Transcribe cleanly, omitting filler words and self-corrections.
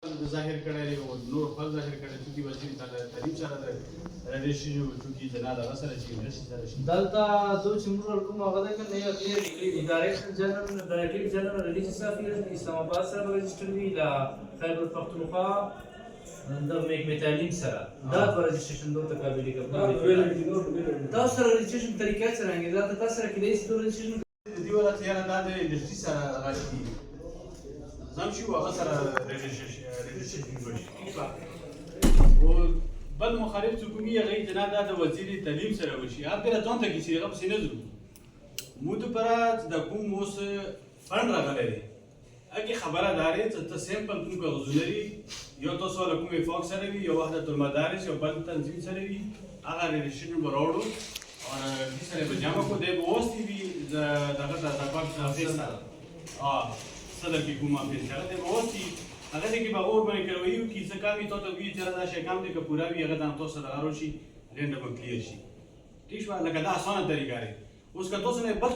ظاهر کړی دی او نور خپل ظاهر کړی چې وزیر تعلیم سره د رجسټري چونکې د ناده سره چې یونیورسټي سره شي دلته دو چې موږ کوم هغه ده کنه یو کلیر لیکلي دي ډایرکټر جنرال ریلیجیس افیرز اسلام آباد سره رجسټر وی لا خیبر پختونخوا د محکمې تعلیم سره دا په رجسټریشن دوه تقابلي کوي تاسو سره رجسټریشن طریقې سره انګه دا تاسو سره کې د رجسټریشن دی ولا تیار نه د انډستری سره غلطي زم شو هغه سره رجسټریشن او بل مخالف حکومي هغه د نه د وزیر تعلیم سره وشي هغه بل ځان ته کې چې هغه پسې نه ځو مو ته پرات د کوم اوس فند راغلی اګه خبره داري چې ته سیمپل کوم غوښنري یو تاسو له کومې فوک سره وي یو وحدت المدارس یو بل تنظیم سره وي هغه رجسټریشن وراوړو او دې سره به جمع کو دی واسطي وي دغه د پاک سره صدر کې کومه په ځای ده واسطي هغه دې کې به اور باندې کوي چې څه کامي ته وی چې دا شي کام دې که پورا وي هغه د تاسو سره غارو شي لنډه به کلیئر شي ٹھیک شو لکه دا اسانه طریقه لري اوس که تاسو نه بل